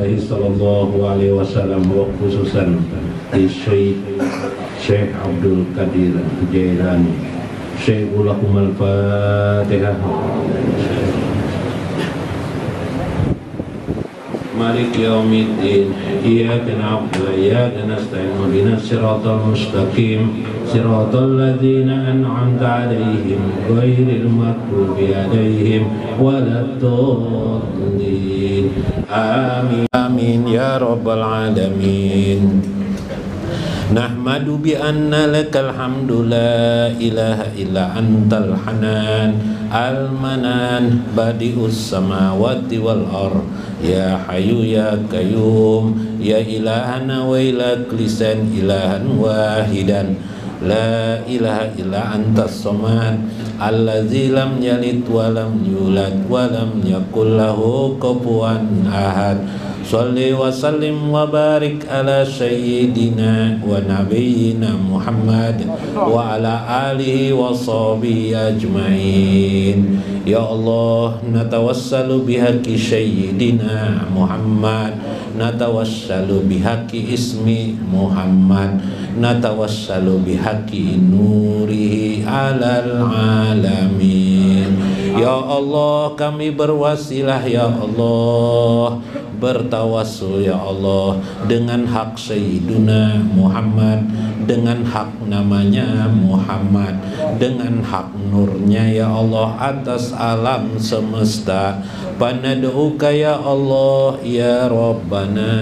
Rasulullah sallallahu alaihi wasallam wa khususan di Syekh Abdul Qadir Jailani. Syekh lakum al-Fatihah. Malik yaumiddin, iyyaka na'budu wa iyyaka nasta'in, ihdinas siratal mustaqim, siratal ladzina an'amta 'alaihim ghairil maghdubi 'alaihim waladdallin. Amin amin ya rabbal alamin. Nahmadu bi anna lakal hamdu la ilaha illa antal hanan al-manan badi'us samawati wal ard ya hayyu ya qayyum ya ilahana wa ilak lisan ilahan wahidan la ilaha illa antas samad allazi lam yalid wa lam yulad wa lam yakul lahu kufuwan ahad. Shalli wa sallim wa barik ala sayyidina wa nabiyyina Muhammad wa ala alihi wa sahbihi ajma'in. Ya Allah, natawassalu bihaqi sayyidina Muhammad, natawassalu bihaqi ismi Muhammad, natawassalu bihaqi nurihi alal alamin. Ya Allah, kami berwasilah ya Allah, bertawassul ya Allah dengan hak Sayyiduna Muhammad, dengan hak namanya Muhammad, dengan hak nurnya ya Allah atas alam semesta. Panad'uka ya Allah ya Rabbana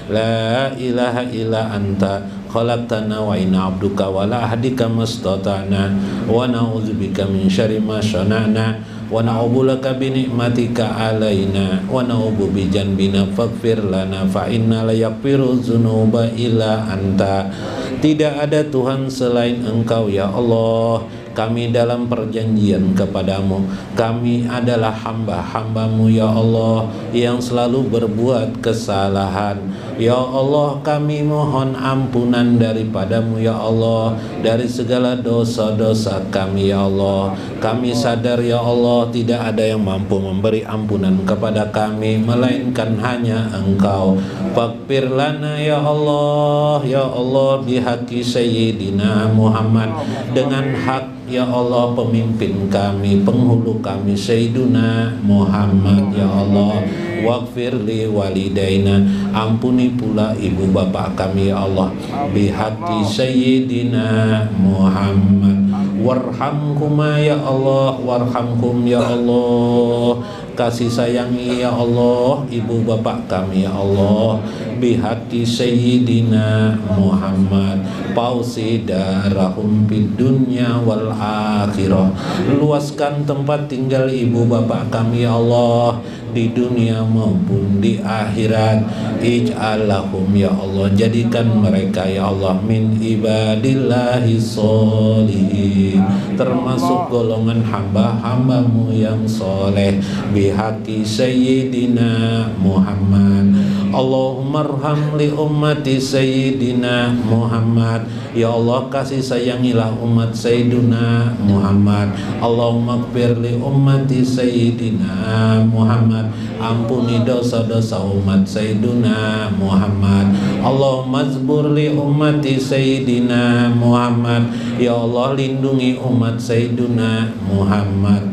la ilaha illa anta khalaqtana wa inna abduka wa la ahdika mastata'na wa na'udzubika min syarri ma sana'na wa na'udzulaka bi ni'matika alaina wa na'udzu bi janbina faghfir lana fa inna la yaghfiru dzunuba illa anta. Tidak ada Tuhan selain Engkau ya Allah. Kami dalam perjanjian kepadamu, kami adalah hamba-hambamu ya Allah yang selalu berbuat kesalahan. Ya Allah, kami mohon ampunan daripadamu ya Allah dari segala dosa-dosa kami ya Allah. Kami sadar ya Allah tidak ada yang mampu memberi ampunan kepada kami melainkan hanya Engkau. Faghfir lana ya Allah bihaqi sayyidina Muhammad, dengan hak ya Allah pemimpin kami, penghulu kami Sayyiduna Muhammad ya Allah. Waghfir li walidaina, ampuni pula ibu bapak kami ya Allah, bihaqqi Sayyidina Muhammad. Warhamhuma ya Allah, warhamhum ya Allah, kasih sayangi ya Allah ibu bapak kami ya Allah, bihaqqi Sayyidina Muhammad. Pausi darahum fid dunya wal akhirah, luaskan tempat tinggal ibu bapak kami ya Allah di dunia maupun di akhirat. Ij'alahum ya Allah, jadikan mereka ya Allah min ibadillahi sholihin, termasuk golongan hamba-hambamu yang soleh, bihaqqi Sayyidina Muhammad. Allahumma arham li ummati Sayyidina Muhammad, ya Allah kasih sayangilah umat Sayyidina Muhammad. Allahumma ighfir li ummati Sayyidina Muhammad, ampuni dosa-dosa umat Sayyidina Muhammad. Allahumma zbur li ummati Sayyidina Muhammad, ya Allah lindungi umat Sayyidina Muhammad.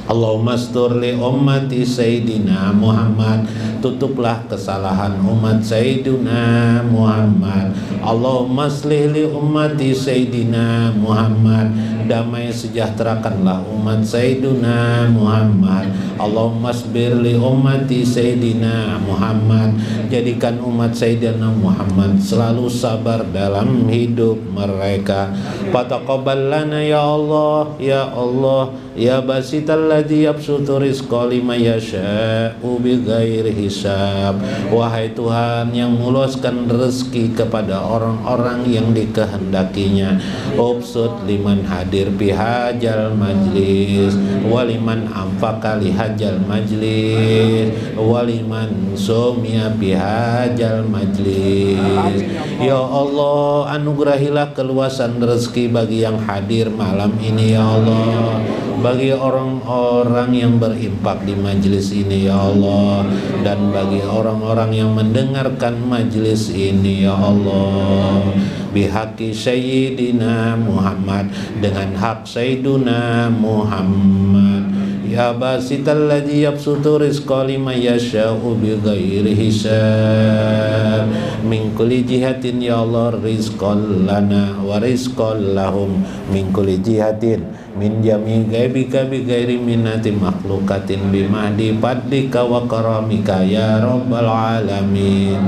Allahumma astur li ummati Sayyidina Muhammad, tutuplah kesalahan umat Sayyidina Muhammad. Allahumma aslih li ummati Sayyidina Muhammad, damai sejahterakanlah umat Sayyidina Muhammad. Allahumma asbir li ummati Sayyidina Muhammad, jadikan umat Sayyidina Muhammad selalu sabar dalam hidup mereka. Fataqabbal lana ya Allah, ya Allah, ya basital ladzi yabsutu rizqa liman yasha'u bighairi hisab. Wahai Tuhan yang meluaskan rezeki kepada orang-orang yang dikehendakinya, ubsut liman hada hadir bihajal majlis, waliman anfaqa lihajal majlis, waliman sumia bihajal majlis. Ya Allah, anugerahilah keluasan rezeki bagi yang hadir malam ini ya Allah, bagi orang-orang yang berinfak di majlis ini ya Allah, dan bagi orang-orang yang mendengarkan majlis ini ya Allah. Bihaqi Sayyidina Muhammad, dengan hak Sayyiduna Muhammad. Ya basital ladzi yabsutu rizqa liman yasha'u bighairi hisab, min kulli jihatin ya Allah rizqan lana wa rizqan lahum, min kulli jihatin min jami ghaibika bighairi minnati makhlukatin bimahdi fadlika wa karamika ya rabbal alamin.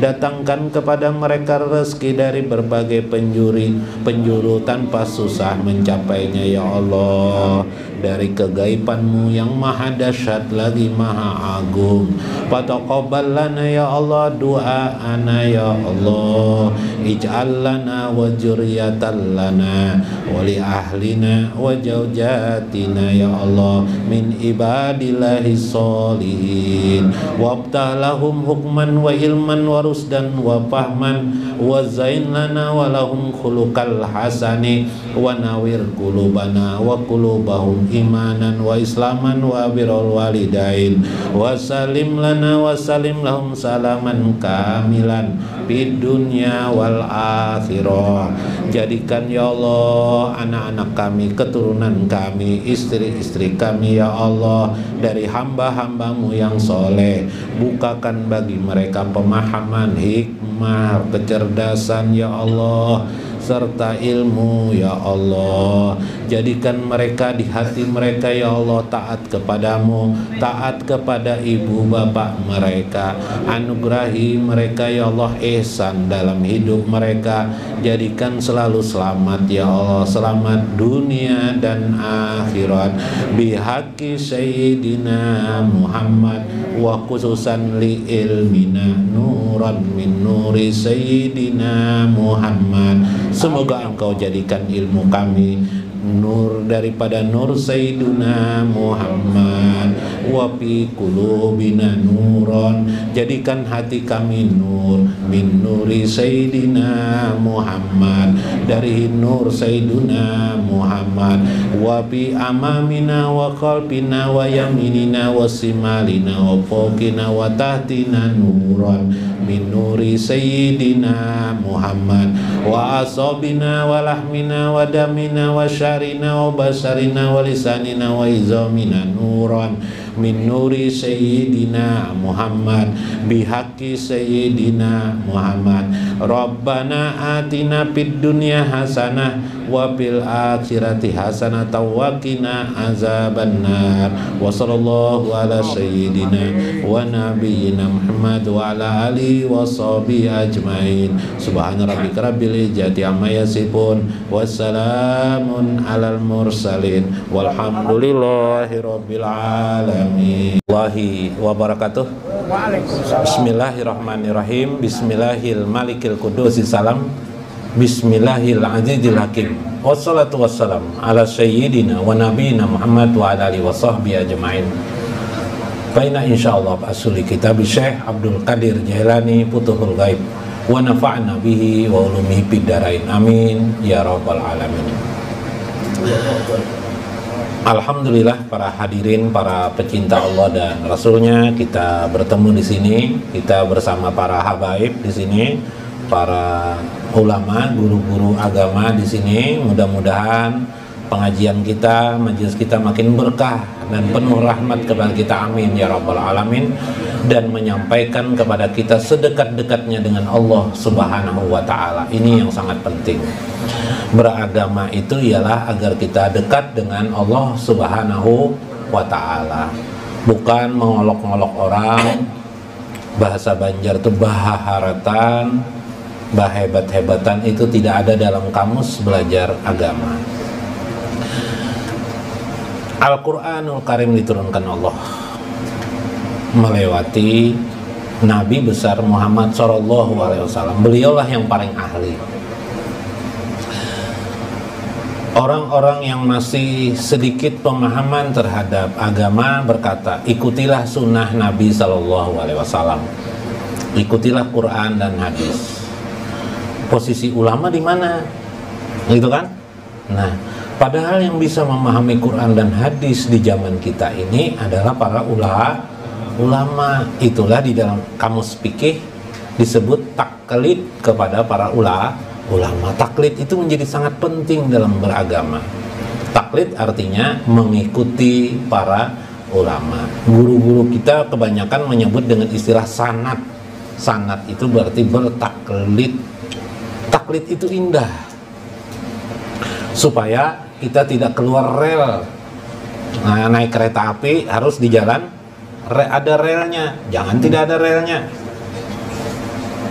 Datangkan kepada mereka rezeki dari berbagai penjuru tanpa susah mencapainya ya Allah, dari kegaibanmu yang maha dahsyat lagi maha agung. Fataqabbal lana ya Allah du'aana ya Allah, ij'al lana wa dzurriyyatan lana wa li ahlina wa zawjatina ya Allah min ibadillahi sholihin, wabtah lahum hukman wa ilman wa rusdan wa fahman wa zain lana wa lahum khuluqal hasani wa nawir qulubana wa qulubahum imanan wa islaman wa birrul walidain wa salim lana wa salim lahum salaman kamilan fid dunya wal akhirah. Jadikan ya Allah anak-anak kami, keturunan kami, istri-istri kami ya Allah dari hamba-hambamu yang soleh. Bukakan bagi mereka pemahaman, hikmah, kecerdasan ya Allah, serta ilmu ya Allah. Jadikan mereka di hati mereka ya Allah taat kepadamu, taat kepada ibu bapak mereka. Anugerahi mereka ya Allah ihsan dalam hidup mereka. Jadikan selalu selamat ya Allah, selamat dunia dan akhirat. Bihaqi Sayyidina Muhammad wa khususan li ilmina nuran min nuri Sayyidina Muhammad. Semoga engkau jadikan ilmu kami nur daripada nur Sayyiduna Muhammad, wa fi qulubina nuron, jadikan hati kami nur min nuri Sayyidina Muhammad, dari nur Sayyiduna Muhammad, wa fi amamina wa qalbina wa yaminina wa simalina wa fawqina wa tahtina nuron min nuri Sayyidina Muhammad, wa asabina wa lahmina wa damina wa syarina wa basarina wa lisanina wa izamina nuran min nuri Sayyidina Muhammad, bihaqi Sayyidina Muhammad. Rabbana atina fid dunya hasanah wa fil akhirati hasanah wa qina azabannar. Wa sallallahu ala sayyidina wa nabiyyina Muhammad wa ala alihi wa sahbihi ajmain. Subhana rabbika rabbil izzati amma yasifun, wassalamun alal mursalin, walhamdulillahi rabbil alamin. Wallahi wabarakatuh. Bismillahirrahmanirrahim. Bismillahil malikil qudusis salam. Bismillahil azizil hakim. Wassalatu wassalam ala sayyidina wa nabiyina Muhammad wa ala alihi wa sahbihi ajmain. Faina insyaallah asuli kitab Syekh Abdul Qadir Jailani Futuhul Ghaib wa nafa'na bihi wa ulumihi fid dharain. Amin ya rabbal alamin. Alhamdulillah para hadirin, para pecinta Allah dan Rasulnya, kita bertemu di sini, kita bersama para habaib di sini, para ulama, guru-guru agama di sini. Mudah-mudahan pengajian kita, majelis kita makin berkah dan penuh rahmat kepada kita, amin ya rabbal alamin, dan menyampaikan kepada kita sedekat-dekatnya dengan Allah subhanahu wa ta'ala. Ini yang sangat penting. Beragama itu ialah agar kita dekat dengan Allah subhanahu wa ta'ala, bukan mengolok-olok orang. Bahasa Banjar itu bahaharatan, bahebat-hebatan, itu tidak ada dalam kamus belajar agama. Al-Quranul Karim diturunkan Allah melewati Nabi besar Muhammad SAW. Beliaulah yang paling ahli. Orang-orang yang masih sedikit pemahaman terhadap agama berkata, ikutilah sunnah Nabi Sallallahu Alaihi Wasallam, ikutilah Quran dan hadis. Posisi ulama di mana? Gitu kan? Nah, padahal yang bisa memahami Quran dan hadis di zaman kita ini adalah para ulama. Itulah di dalam kamus fikih disebut taklid kepada para ulama. Taklid itu menjadi sangat penting dalam beragama. Taklid artinya mengikuti para ulama. Guru-guru kita kebanyakan menyebut dengan istilah sanad. Sanad itu berarti bertaklid. Taklid itu indah, supaya kita tidak keluar rel. Nah, naik kereta api harus di jalan ada relnya, jangan tidak ada relnya.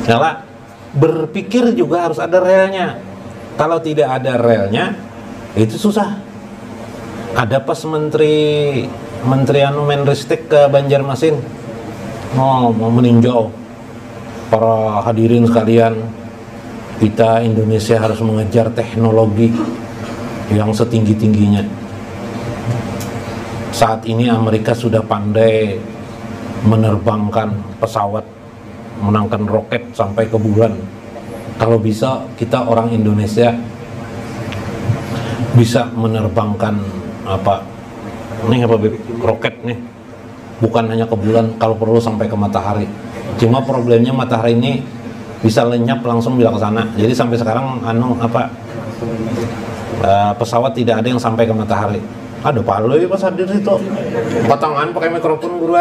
Salah. Berpikir juga harus ada relnya. Kalau tidak ada relnya, itu susah. Ada pas menteri Menristek ke Banjarmasin, mau meninjau, para hadirin sekalian, kita Indonesia harus mengejar teknologi yang setinggi-tingginya. Saat ini Amerika sudah pandai menerbangkan pesawat, menangkan roket sampai ke bulan. Kalau bisa kita orang Indonesia bisa menerbangkan roket nih, bukan hanya ke bulan, kalau perlu sampai ke matahari. Cuma problemnya matahari ini bisa lenyap langsung bila ke sana. Jadi sampai sekarang pesawat tidak ada yang sampai ke matahari. Ada Palu ya pas hadir itu, batangan pakai mikrofon guru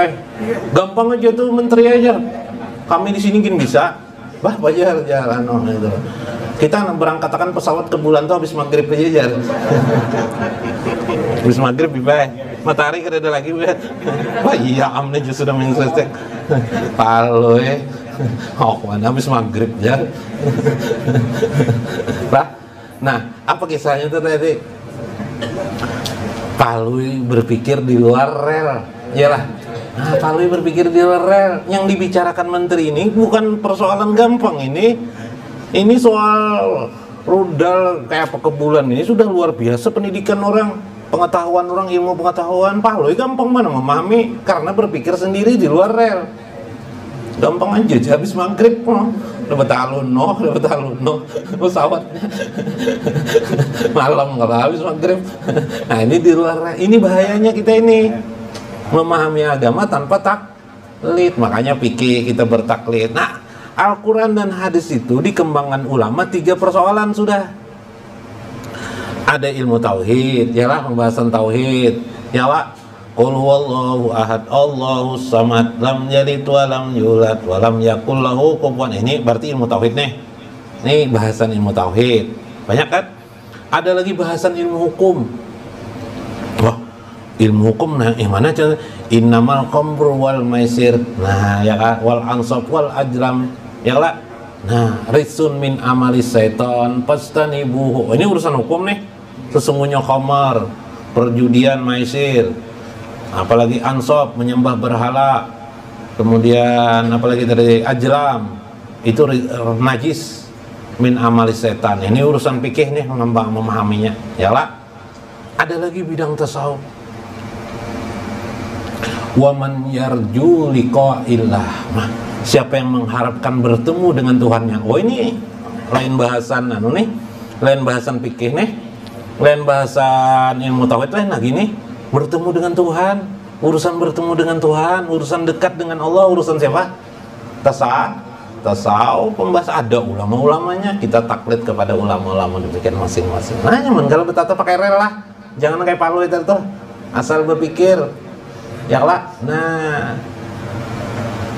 gampang aja tuh menteri aja. Kami di sini gini bisa, bajar jalan itu. Kita berangkatkan pesawat ke bulan tuh habis maghrib aja jar. Habis maghrib bisa, matahari kada ada lagi bet. Wah iya amne justru sudah mengselesaikan. Palu mana habis maghrib jar. Nah, apa kisahnya tuh tadi? Palu berpikir di luar rel, iyalah. Nah, kalau berpikir di luar rel, yang dibicarakan menteri ini bukan persoalan gampang ini soal rudal kayak apa ke bulan ini sudah luar biasa pendidikan orang, pengetahuan orang, ilmu pengetahuan. Palu gampang mana memahami karena berpikir sendiri di luar rel. Gampang aja, habis maghrib dapat aluno pesawatnya malam kalau habis maghrib. Nah ini di luar rel, ini bahayanya kita ini memahami agama tanpa taklid. Makanya fikih kita bertaklid. Nah, Al-Quran dan hadis itu dikembangkan ulama 3 persoalan sudah. Ada ilmu tauhid, yalah pembahasan tauhid, yalah qul huwallahu ahad, Allahus samad, lam yalid wa lam yulad wa lam yakul lahu kufuwan. Ini berarti ilmu tauhid nih. Ini bahasan ilmu tauhid. Banyak kan? Ada lagi bahasan ilmu hukum. Wah, ilmu hukum nah mana cara innamal khamru wal maisir, nah ya kan, wal ansab wal ajram, ya lah. Nah, ritsun min amalis syaiton fastanibuhu. Ini urusan hukum nih. Sesungguhnya khamar, perjudian, maisir, apalagi ansab, menyembah berhala, kemudian apalagi tadi ajram, itu najis, min amalis setan. Ini urusan fikih nih, memahaminya, ya lah. Ada lagi bidang tasawuf. Waman yarju liqa'illah. Nah, siapa yang mengharapkan bertemu dengan Tuhannya? Oh ini lain bahasan nih, lain bahasan fikih nih, lain bahasan ilmu tauhid lain lagi nih. Bertemu dengan Tuhan, urusan bertemu dengan Tuhan, urusan dekat dengan Allah, urusan siapa? Tasawuf, pembahas ada ulama-ulamanya, kita taklid kepada ulama-ulama demikian masing-masing. Nah, nyaman kalau bertata pakai rel lah, jangan kayak Palu itu tuh, asal berpikir, ya lah. Nah,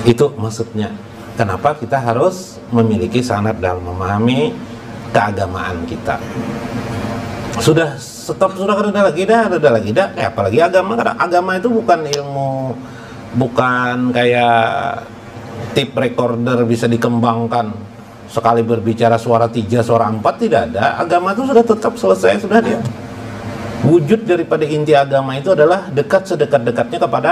itu maksudnya. Kenapa kita harus memiliki sanad dalam memahami keagamaan kita? Sudah stop, sudah ada lagi dah. Apalagi agama, karena agama itu bukan ilmu, bukan kayak tape recorder bisa dikembangkan sekali berbicara suara 3, suara 4, tidak ada. Agama itu sudah tetap selesai, sudah dia. Wujud daripada inti agama itu adalah dekat sedekat-dekatnya kepada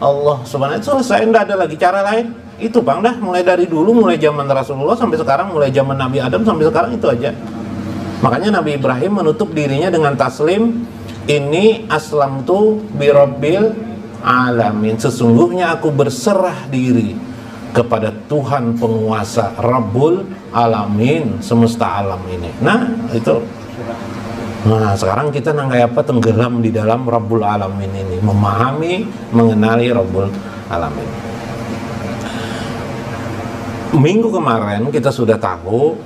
Allah Subhanahu wa ta'ala. Selesai, tidak ada lagi cara lain. Itu Bang dah, mulai dari dulu, mulai zaman Rasulullah sampai sekarang, mulai zaman Nabi Adam sampai sekarang itu aja. Makanya Nabi Ibrahim menutup dirinya dengan taslim, ini aslamtu birabbil alamin, sesungguhnya aku berserah diri kepada Tuhan penguasa Rabbul Alamin, semesta alam ini. Nah itu. Nah sekarang kita nanggai apa? Tenggelam di dalam Rabbul Alamin ini, memahami, mengenali Rabbul Alamin. Minggu kemarin kita sudah tahu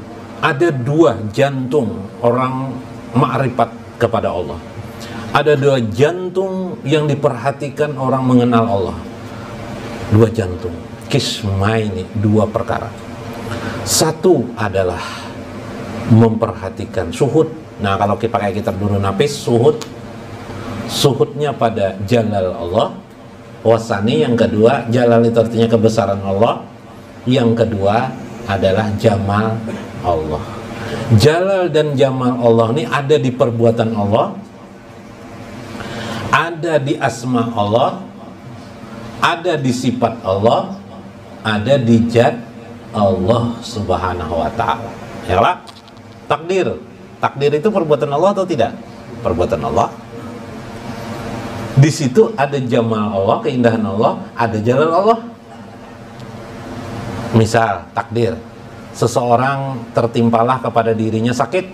ada dua jantung orang ma'rifat kepada Allah. Ada dua jantung yang diperhatikan orang mengenal Allah. Dua jantung, kisma ini, dua perkara. Satu adalah memperhatikan suhud. Nah kalau kita pakai kitab Nurun Nafis, suhudnya pada jalal Allah. Wasani yang kedua, jalal itu artinya kebesaran Allah. Yang kedua adalah jamal Allah. Jalal dan jamal Allah ini ada di perbuatan Allah, ada di asma Allah, ada di sifat Allah, ada di zat Allah subhanahu wa ta'ala. Ya lah, takdir. Takdir itu perbuatan Allah atau tidak? Perbuatan Allah. Di situ ada jamal Allah, keindahan Allah, ada jalal Allah. Misal, takdir. Seseorang tertimpalah kepada dirinya sakit.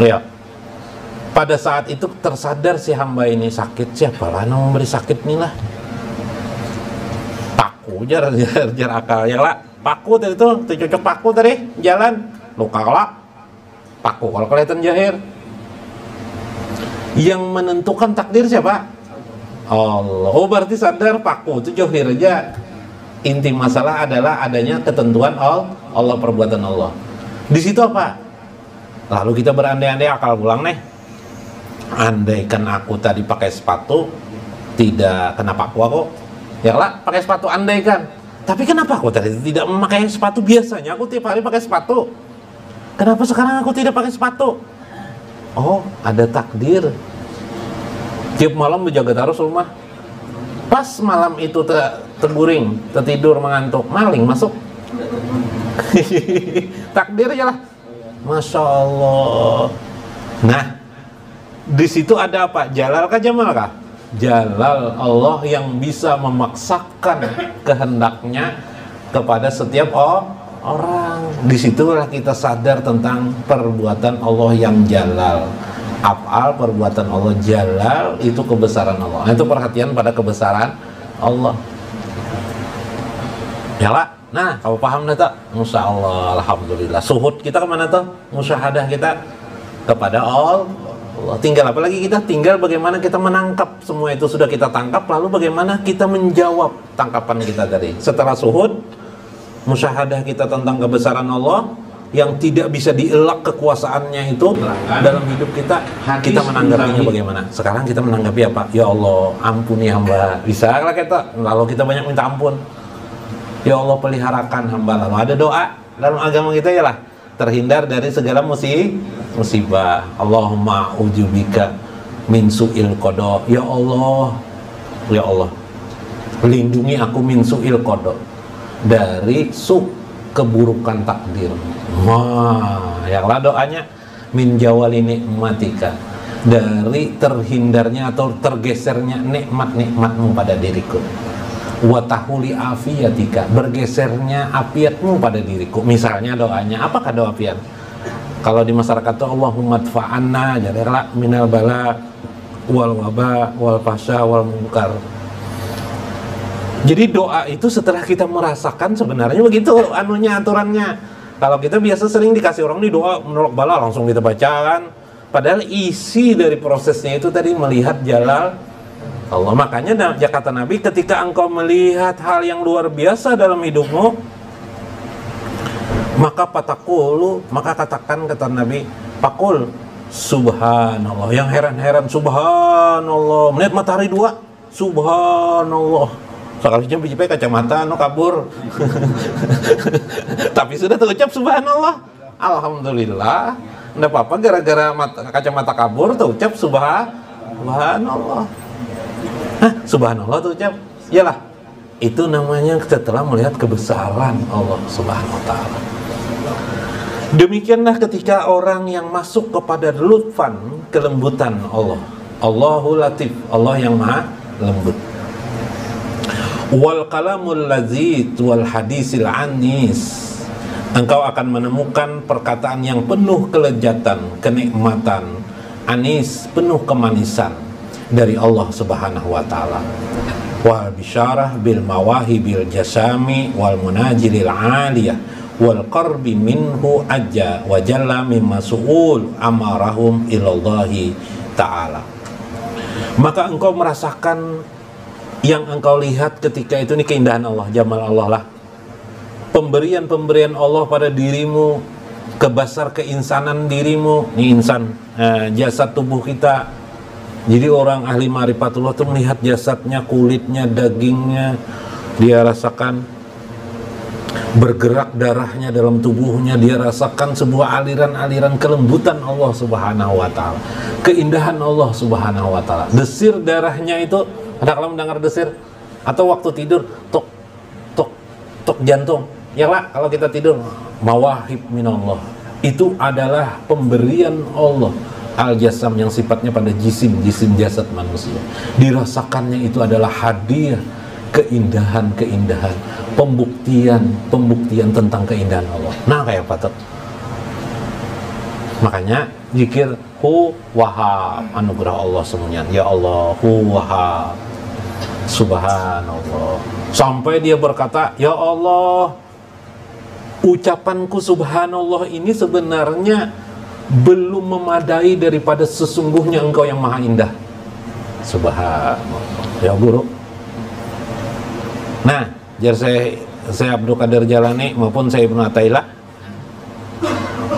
Ya. Pada saat itu tersadar si hamba ini sakit, siapalah yang memberi sakit nih lah. Paku jar akal ya lah. Paku tadi tuh cocok paku tadi jalan. Luka kalak. Paku kalau kelihatan jahir. Yang menentukan takdir siapa? Allah. Oh berarti sadar paku itu jahir aja. Inti masalah adalah adanya ketentuan Allah, perbuatan Allah. Di situ apa? Lalu kita berandai-andai, akal pulang nih. Andaikan aku tadi pakai sepatu tidak kena paku aku, ya lah pakai sepatu andaikan. Tapi kenapa aku tadi tidak memakai sepatu? Biasanya aku tiap hari pakai sepatu. Kenapa sekarang aku tidak pakai sepatu? Oh, ada takdir. Tiap malam menjaga terus rumah. Pas malam itu terguring, tertidur mengantuk, maling masuk. Takdir aja lah. Masya Allah. Nah, di situ ada apa? Jalal kah jamal kah? Jalal Allah yang bisa memaksakan kehendaknya kepada setiap orang. Disitulah kita sadar tentang perbuatan Allah yang jalal. Af'al, perbuatan Allah jalal, itu kebesaran Allah. Nah, itu perhatian pada kebesaran Allah. Ya lah. Nah, kamu paham dah tak? Masya Allah, alhamdulillah. Suhud kita kemana tuh? Musyahadah kita kepada Allah. Tinggal apa lagi kita? Tinggal bagaimana kita menangkap semua itu sudah kita tangkap. Lalu bagaimana kita menjawab tangkapan kita tadi. Setelah suhud, musyahadah kita tentang kebesaran Allah yang tidak bisa dielak kekuasaannya itu dalam hidup kita, kita menanggapinya bagaimana? Sekarang kita menanggapi apa? Ya Allah, ampuni hamba. Bisa lah kita. Lalu kita banyak minta ampun. Ya Allah, peliharakan hamba. Lalu ada doa dalam agama kita ya lah, terhindar dari segala musibah. Allahumma ujubika min su'il qada. Ya Allah, lindungi aku min su'il qada, dari keburukan takdir. Wah, yang doanya min jawali nikmatika, dari terhindarnya atau tergesernya nikmat-nikmatmu pada diriku. Wa tahuli afiyatika, bergesernya afiatmu pada diriku. Misalnya doanya, apakah doa afiat? Kalau di masyarakat itu Allahumma dfa'anna jadilah minal bala wal waba wal fasya wal munkar. Jadi doa itu setelah kita merasakan sebenarnya begitu aturannya. Kalau kita biasa sering dikasih orang nih doa menolak bala, langsung kita bacakan. Padahal isi dari prosesnya itu tadi melihat jalal Allah. Makanya kata Nabi, ketika engkau melihat hal yang luar biasa dalam hidupmu, maka katakan, kata Nabi, pakul subhanallah. Yang heran-heran, subhanallah. Melihat matahari dua, subhanallah. Sekali jam biji kacamata kabur. Tapi sudah terucap subhanallah. Alhamdulillah. Enggak apa-apa gara-gara kacamata kabur terucap subhanallah. Hah, subhanallah terucap. Iyalah. Itu namanya setelah melihat kebesaran Allah Subhanahu wa taala. Demikianlah ketika orang yang masuk kepada lutfan, kelembutan Allah. Allahu Latif, Allah yang maha lembut. Wal kalamul lazid wal hadisil anis, engkau akan menemukan perkataan yang penuh kelezatan, kenikmatan, anis, penuh kemanisan dari Allah Subhanahu wa taala. Wal bisyarah bil mawahibil jasami wal munajilil aliyah wal qarbi minhu ajja wa jalla mimma su'ul amarahum ilallahi ta'ala. Maka engkau merasakan yang engkau lihat ketika itu, ini keindahan Allah, jamal Allah lah, pemberian-pemberian Allah pada dirimu, kebesar keinsanan dirimu, ini insan, jasad tubuh kita. Jadi orang ahli ma'rifatullah itu melihat jasadnya, kulitnya, dagingnya, dia rasakan bergerak darahnya dalam tubuhnya, dia rasakan sebuah aliran-aliran kelembutan Allah Subhanahu wa taala, keindahan Allah Subhanahu wa taala. Desir darahnya itu, ada kalau mendengar desir atau waktu tidur tok tok tok jantung. Ya lah, kalau kita tidur mawahib minallah. Itu adalah pemberian Allah al-jasam yang sifatnya pada jisim jasad manusia. Dirasakannya itu adalah hadiah, keindahan-keindahan, pembuktian tentang keindahan Allah. Nah, kayak patut. Makanya zikir hu wahab, anugerah Allah semuanya. Ya Allah hu wahab, subhanallah. Sampai dia berkata, ya Allah, ucapanku subhanallah ini sebenarnya belum memadai daripada sesungguhnya engkau yang maha indah. Subhanallah. Ya guru. Nah, jar saya Abdul Qadir Jalani maupun saya Ibnu Athaillah,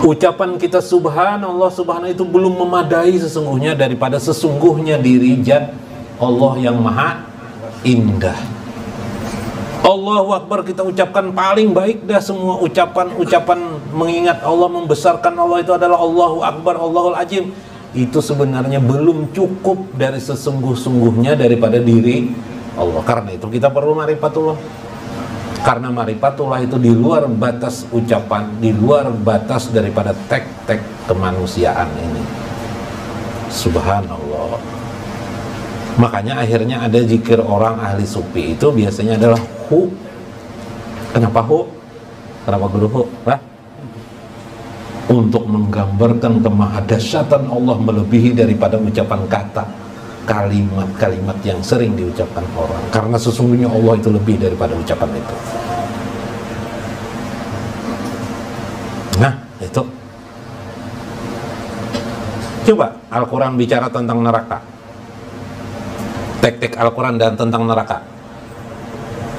ucapan kita subhanallah, subhanallah itu belum memadai sesungguhnya daripada sesungguhnya diri zat Allah yang maha indah. Allahu Akbar kita ucapkan paling baik dah semua ucapan-ucapan mengingat Allah, membesarkan Allah itu adalah Allahu Akbar, Allahul Azim. Itu sebenarnya belum cukup dari sesungguh-sungguhnya daripada diri Allah. Karena itu kita perlu ma'rifatullah. Karena ma'rifatullah itu di luar batas ucapan, di luar batas daripada tek-tek kemanusiaan ini. Subhanallah. Makanya akhirnya ada zikir orang ahli sufi itu biasanya adalah hu. Kenapa hu? Kenapa guru hu? Lah? Untuk menggambarkan kemahadasyatan Allah melebihi daripada ucapan kata, kalimat-kalimat yang sering diucapkan orang. Karena sesungguhnya Allah itu lebih daripada ucapan itu. Nah, itu. Coba Al-Quran bicara tentang neraka. Tek-tek Al-Quran dan tentang neraka.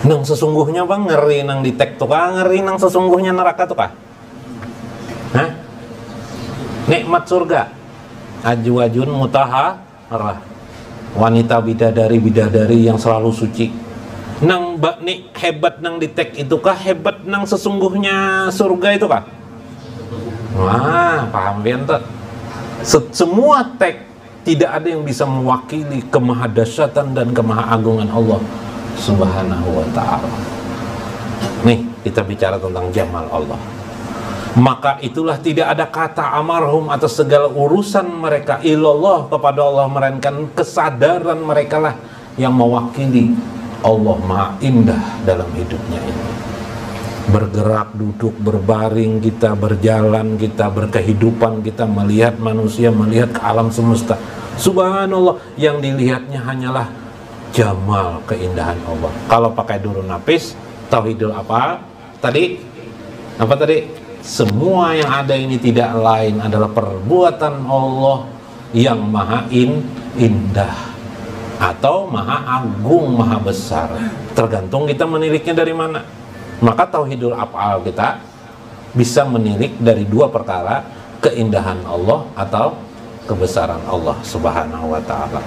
Nang sesungguhnya bang, ngeri nang di tek tuh kah? Ngeri nang sesungguhnya neraka tuh kah? Hah? Nikmat surga, ajwajun mutaharah, wanita bidadari yang selalu suci. Nang nik hebat nang di tek itu kah? Hebat nang sesungguhnya surga itu kah? Wah, paham bien tuh. Semua tek tidak ada yang bisa mewakili kemahadasyatan dan kemahaagungan Allah Subhanahu wa ta'ala. Nih, kita bicara tentang jamal Allah. Maka itulah tidak ada kata amarhum atas segala urusan mereka ilallah kepada Allah, melainkan kesadaran mereka lah yang mewakili Allah maha indah dalam hidupnya ini. Bergerak, duduk, berbaring, kita berjalan, kita berkehidupan, kita melihat manusia, melihat ke alam semesta. Subhanallah, yang dilihatnya hanyalah jamal, keindahan Allah. Kalau pakai durun nafis, tauhidul apa? Tadi? Apa tadi? Semua yang ada ini tidak lain adalah perbuatan Allah yang maha indah atau maha agung, maha besar. Tergantung kita menilainya dari mana. Maka tauhidul af'al kita bisa menilik dari dua perkara, keindahan Allah atau kebesaran Allah Subhanahu wa ta'ala.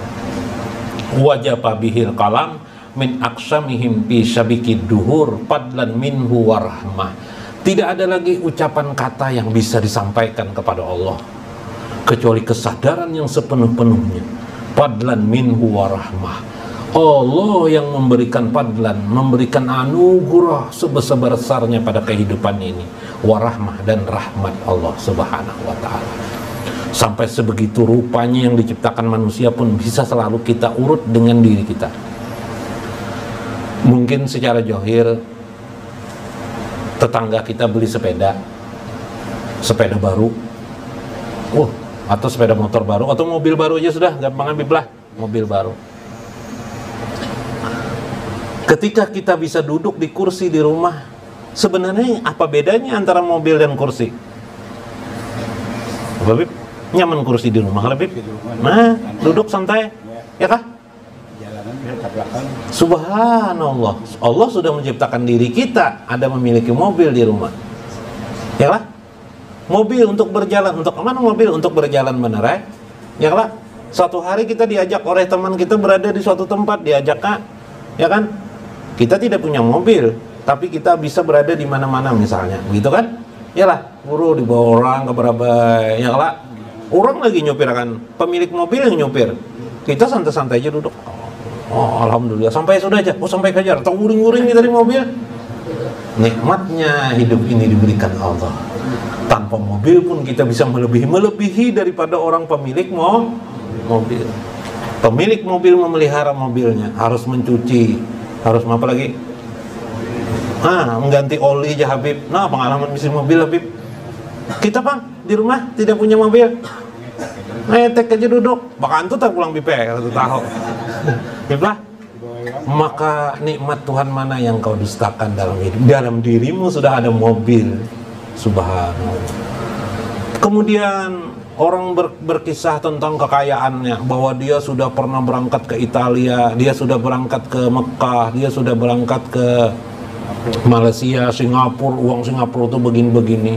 Wajaba bihil kalam min aqsamihim fi syabikid duhur padlan minhu warahmah. Tidak ada lagi ucapan kata yang bisa disampaikan kepada Allah kecuali kesadaran yang sepenuh-penuhnya. Padlan minhu warahmah. Allah yang memberikan fadlan, memberikan anugerah sebesar-besarnya pada kehidupan ini, warahmah dan rahmat Allah Subhanahu wa taala. Sampai sebegitu rupanya yang diciptakan manusia pun bisa selalu kita urut dengan diri kita. Mungkin secara johir tetangga kita beli sepeda baru, atau sepeda motor baru, atau mobil baru aja sudah, gampang Habib lah, mobil baru. Ketika kita bisa duduk di kursi di rumah, sebenarnya apa bedanya antara mobil dan kursi? Habib, nyaman kursi di rumah, Habib? Nah, duduk santai, ya kah? Subhanallah, Allah sudah menciptakan diri kita ada memiliki mobil di rumah, ya lah. Mobil untuk berjalan, untuk mana mobil? Untuk berjalan benar, ya lah. Suatu hari kita diajak oleh teman kita berada di suatu tempat, diajak kak, ya kan? Kita tidak punya mobil, tapi kita bisa berada di mana-mana misalnya, gitu kan? Ya lah, buru dibawa orang ke Barabai, ya lah. Orang lagi nyopir kan, pemilik mobil yang nyopir. Kita santai-santai aja duduk. Oh, alhamdulillah, sampai sudah aja. Oh, sampai kejar. Atau guring-guring kita di mobil. Nikmatnya hidup ini diberikan Allah. Tanpa mobil pun kita bisa melebihi daripada orang pemilik mobil. Pemilik mobil memelihara mobilnya, harus mencuci, harus apa lagi? Mengganti oli aja Habib. Nah, pengalaman mesin mobil Habib. Kita Bang, di rumah tidak punya mobil. Netek aja duduk. Bahkan tuh tak pulang bipe satu tahun. Biblah. Maka nikmat Tuhan mana yang kau dustakan dalam hidup? Dalam dirimu sudah ada mobil. Subhanallah. Kemudian orang berkisah tentang kekayaannya, bahwa dia sudah pernah berangkat ke Italia, dia sudah berangkat ke Mekah, dia sudah berangkat ke Malaysia, Singapura, uang Singapura itu begini-begini.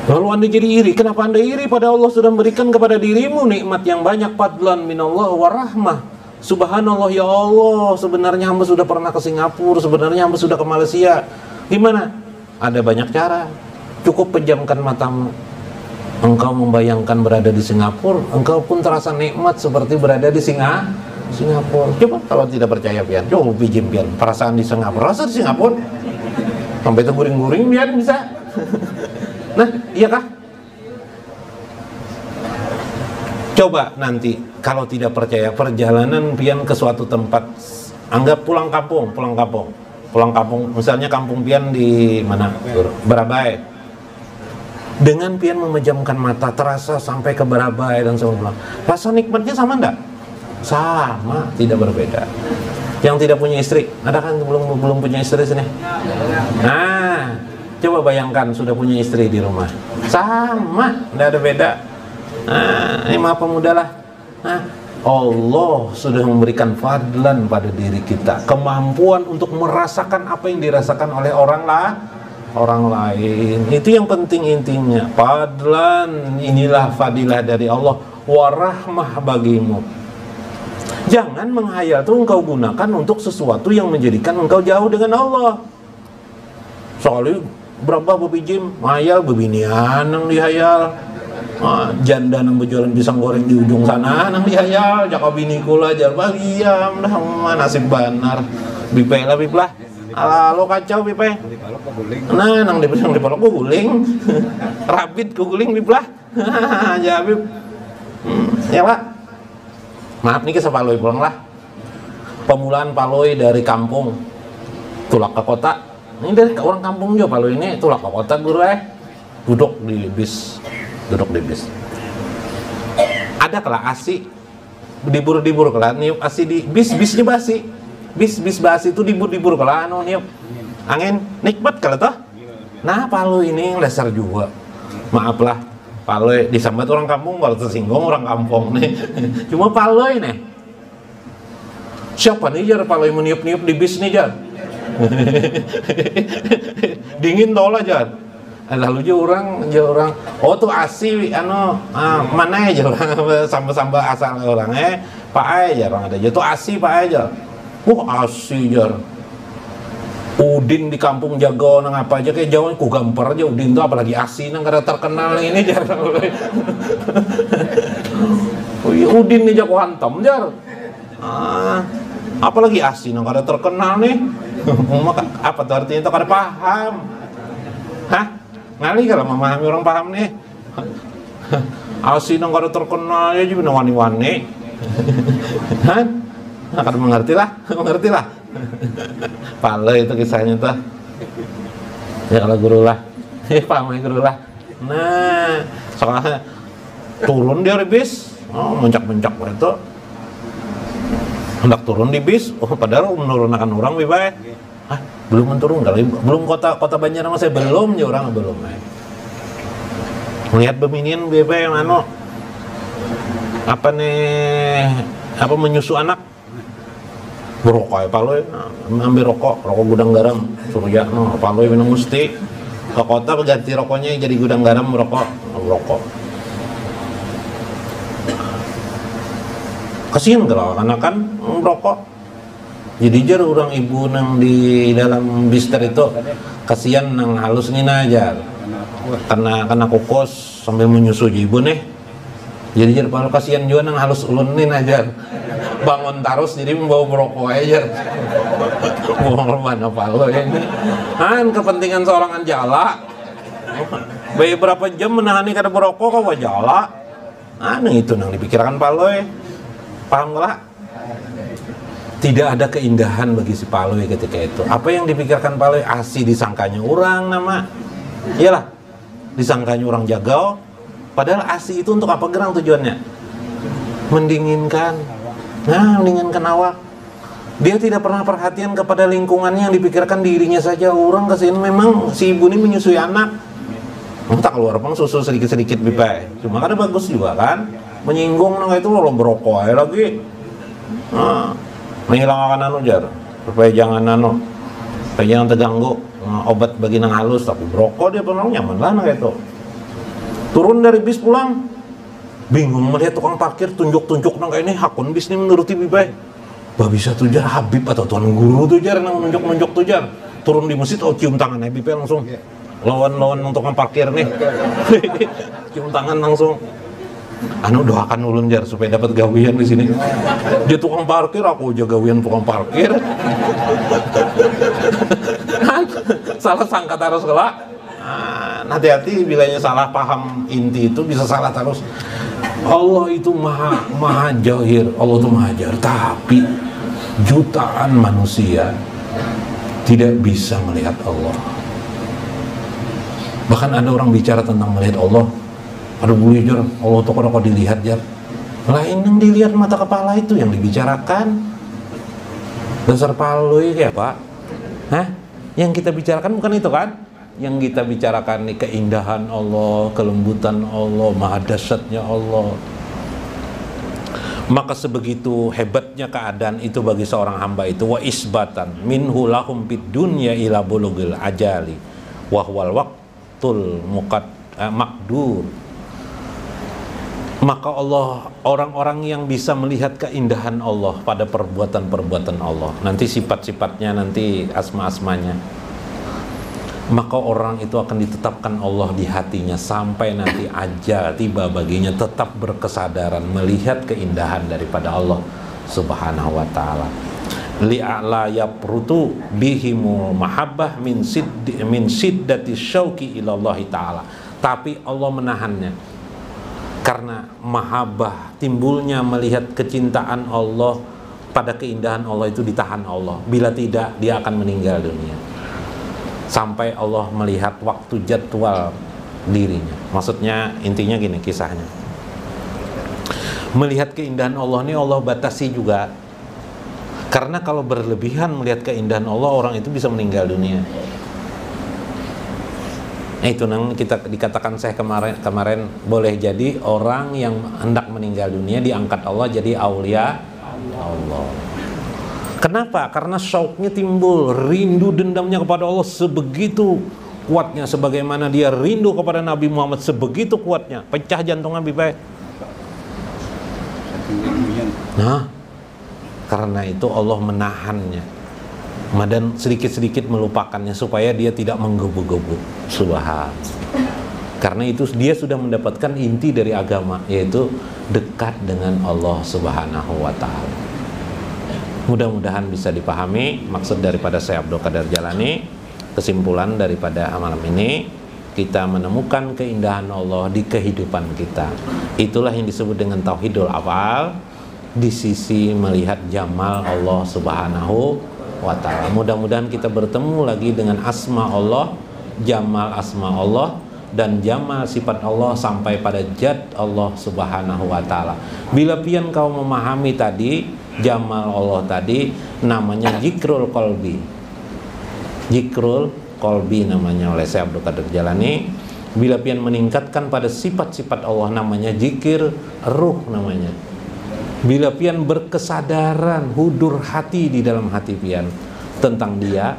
Lalu anda jadi iri. Kenapa anda iri? Pada Allah sudah memberikan kepada dirimu nikmat yang banyak. Fadlan minallah wa rahmah. Subhanallah, ya Allah, sebenarnya hamba sudah pernah ke Singapura, sebenarnya hamba sudah ke Malaysia. Gimana? Ada banyak cara. Cukup pejamkan matamu, engkau membayangkan berada di Singapura, engkau pun terasa nikmat seperti berada di Singapura. Coba kalau tidak percaya pian, coba pijim pian perasaan di Singapura, rasa di Singapura sampai itu guring-guring pian bisa. Nah, iya kah? Coba nanti kalau tidak percaya, perjalanan pian ke suatu tempat, anggap pulang kampung, misalnya kampung pian di mana? Barabai. Dengan pian memejamkan mata, terasa sampai ke Barabai dan semua. Rasa nikmatnya sama enggak? Sama, tidak berbeda. Yang tidak punya istri, ada kan belum punya istri sini? Nah, coba bayangkan sudah punya istri di rumah. Sama, tidak ada beda. Nah, ini maaf pemuda lah. Nah, Allah sudah memberikan fadlan pada diri kita, kemampuan untuk merasakan apa yang dirasakan oleh orang lain. Itu yang penting intinya. Fadlan, inilah fadilah dari Allah, warahmah bagimu. Jangan menghayal itu engkau gunakan untuk sesuatu yang menjadikan engkau jauh dengan Allah. Soalnya berapa bebijim hayal bebinian yang dihayal. Janda nang berjualan pisang goreng di ujung sana nang dihayal, jaka bini kula jar bagiam dah nasib banar. Biplah. Lo kacau bipe. Nah, nang dipalok ku guling. Rabit ku guling biplah. Ya bib. Ya Pak. Maaf nih kisah Paloi pulang lah. Pemulaan Paloi dari kampung tulak ke kota. Ini dari orang kampung juga Paloi ini tulak ke kota guru duduk di bis. Ada kelah asi dibur kelah niup asi di bisnya basi. Bis basi itu dibur kelah anu niup angin nikmat kalau toh. Nah, Paloi ini lesar juga. Maaflah Paloi disambat orang kampung kalau tersinggung orang kampung nih. Cuma Paloi nih. Siapa nih jar Paloi meniup-niup di bis nih jar? Dingin tola jar. Lalu orang oh tuh asi mana aja orang samba asal orang Pak aja orang ada aja tuh asi Pak aja. Asi jar. Udin di kampung jago nang apa aja kayak jauh ku gampar aja Udin tuh apalagi asi nang kada terkenal ini jar. Udin nih jago hantam jar. Apalagi asin yang kada terkenal nih. Apa tuh artinya itu kada paham. Hah? Ngali kalau memahami orang paham nih. Asin yang kada terkenal ya juga wani-wani. Hah? Kada mengerti lah. Pala itu kisahnya tuh. Ya kalau guru lah. Paham guru lah. Nah, soalnya turun dia di bis. Mencak-mencak itu. Hendak turun di bis, padahal menurunkan orang lebih baik. Belum turun kali, belum kota Banjarmasin belum ya orang belum. Melihat beminin bebe yang menyusu anak, berokok ya paloy, ambil rokok gudang garam, surya, paloy minum musti, ke kota ganti rokoknya jadi gudang garam rokok. Kasihan kalau anak kan merokok. Jadi jar orang ibu nang di dalam bister itu kasihan nang halus nih aja. Karena kokos sambil menyusui ibu nih. Jadi jar paling kasihan juga nang halus ulun nih aja. Bangun terus jadi membawa merokok aja. Mau mana palo ini? Kepentingan seorang anjala. Bayi berapa jam menahani kada merokok kau jala. Itu nang dipikirkan palo paham lah? Tidak ada keindahan bagi si Paloy ketika itu. Apa yang dipikirkan Paloy? Asi disangkanya orang nama. Iyalah, disangkanya orang jagau. Padahal asi itu untuk apa gerang tujuannya? Mendinginkan. Mendinginkan awak. Dia tidak pernah perhatian kepada lingkungannya, yang dipikirkan dirinya saja. Orang kasihan memang si ibu ini menyusui anak. Tak keluar pang susu sedikit-sedikit bipai. Cuma kan bagus juga kan? Menyinggung nang itu lo berokok aja lagi. Menghilangkan jar supaya jangan terganggu obat bagi nang halus, tapi berokok dia pernah nyaman lah nang itu. Turun dari bis pulang bingung melihat tukang parkir tunjuk-tunjuk nang kayak ini hakun bis ini menuruti bibai. Bah bisa tuh jar Habib atau tuan guru tuh jar nang nunjuk-nunjuk tuh jar. Turun di masjid cium tangan bibai langsung. Lawan untuk parkir nih. Cium tangan langsung. Doakan ulun jar supaya dapat gawian di sini. Dia tukang parkir, aku jaga gawian tukang parkir. Salah sangka terus kelak. Hati-hati bilanya salah paham inti itu bisa salah terus. Allah itu maha jahir, Allah itu maha jahir, tapi jutaan manusia tidak bisa melihat Allah. Bahkan ada orang bicara tentang melihat Allah. Aduh boleh jar, Allah tuh kok dilihat jar. Lain yang dilihat mata kepala itu yang dibicarakan. Dasar Paloy kayak apa? Yang kita bicarakan bukan itu kan? Yang kita bicarakan nih keindahan Allah, kelembutan Allah, maha dahsyatnya Allah. Maka sebegitu hebatnya keadaan itu bagi seorang hamba itu, wa isbatan minhu lahum fid dunya ila bulugil ajali wa huwal waqtul maqdur. Maka Allah, orang-orang yang bisa melihat keindahan Allah pada perbuatan-perbuatan Allah, nanti sifat-sifatnya, nanti asma-asmanya, maka orang itu akan ditetapkan Allah di hatinya sampai nanti ajal tiba baginya, tetap berkesadaran melihat keindahan daripada Allah Subhanahu wa ta'ala. Li'ala yaprutu bihimul mahabbah min siddati syauqi ilallahi ta'ala. Tapi Allah menahannya karena mahabbah, timbulnya melihat kecintaan Allah pada keindahan Allah itu ditahan Allah. Bila tidak, dia akan meninggal dunia. Sampai Allah melihat waktu jadwal dirinya. Maksudnya intinya gini kisahnya. Melihat keindahan Allah ini Allah batasi juga. Karena kalau berlebihan melihat keindahan Allah, orang itu bisa meninggal dunia. Itu nang kita dikatakan saya kemarin boleh jadi orang yang hendak meninggal dunia diangkat Allah jadi aulia Allah. Kenapa? Karena syauknya timbul, rindu dendamnya kepada Allah sebegitu kuatnya, sebagaimana dia rindu kepada Nabi Muhammad sebegitu kuatnya, pecah jantungnya bibai. Nah, karena itu Allah menahannya dan sedikit-sedikit melupakannya supaya dia tidak menggebu-gebu. Subhan. Karena itu dia sudah mendapatkan inti dari agama, yaitu dekat dengan Allah Subhanahu wa ta'ala. Mudah-mudahan bisa dipahami maksud daripada Syekh Abdul Qadir Jalani. Kesimpulan daripada malam ini, kita menemukan keindahan Allah di kehidupan kita. Itulah yang disebut dengan tauhidul afal, di sisi melihat jamal Allah Subhanahu wa ta'ala. Mudah-mudahan kita bertemu lagi dengan asma Allah, jamal asma Allah, dan jamal sifat Allah sampai pada zat Allah Subhanahu wa ta'ala. Bila pian kau memahami tadi jamal Allah tadi, namanya zikrul qalbi. Zikrul qalbi namanya oleh Syekh Abdul Qadir Jalani. Bila pian meningkatkan pada sifat-sifat Allah, namanya zikir ruh namanya. Bila pian berkesadaran, hudur hati di dalam hati pian tentang dia,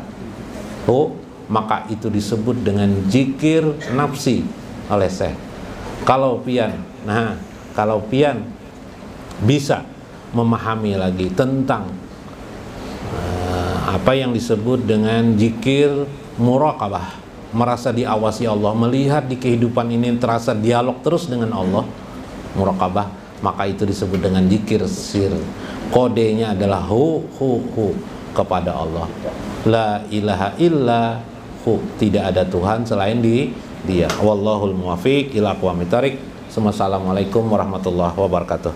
maka itu disebut dengan zikir nafsi oleh Syekh. Kalau pian bisa memahami lagi tentang apa yang disebut dengan zikir muraqabah, merasa diawasi Allah, melihat di kehidupan ini terasa dialog terus dengan Allah, muraqabah, maka itu disebut dengan zikir sir. Kodenya adalah hu kepada Allah. La ilaha illa hu, tidak ada Tuhan selain Dia. Wallahul muwaffiq ila aqwamit thoriq. Assalamualaikum warahmatullahi wabarakatuh.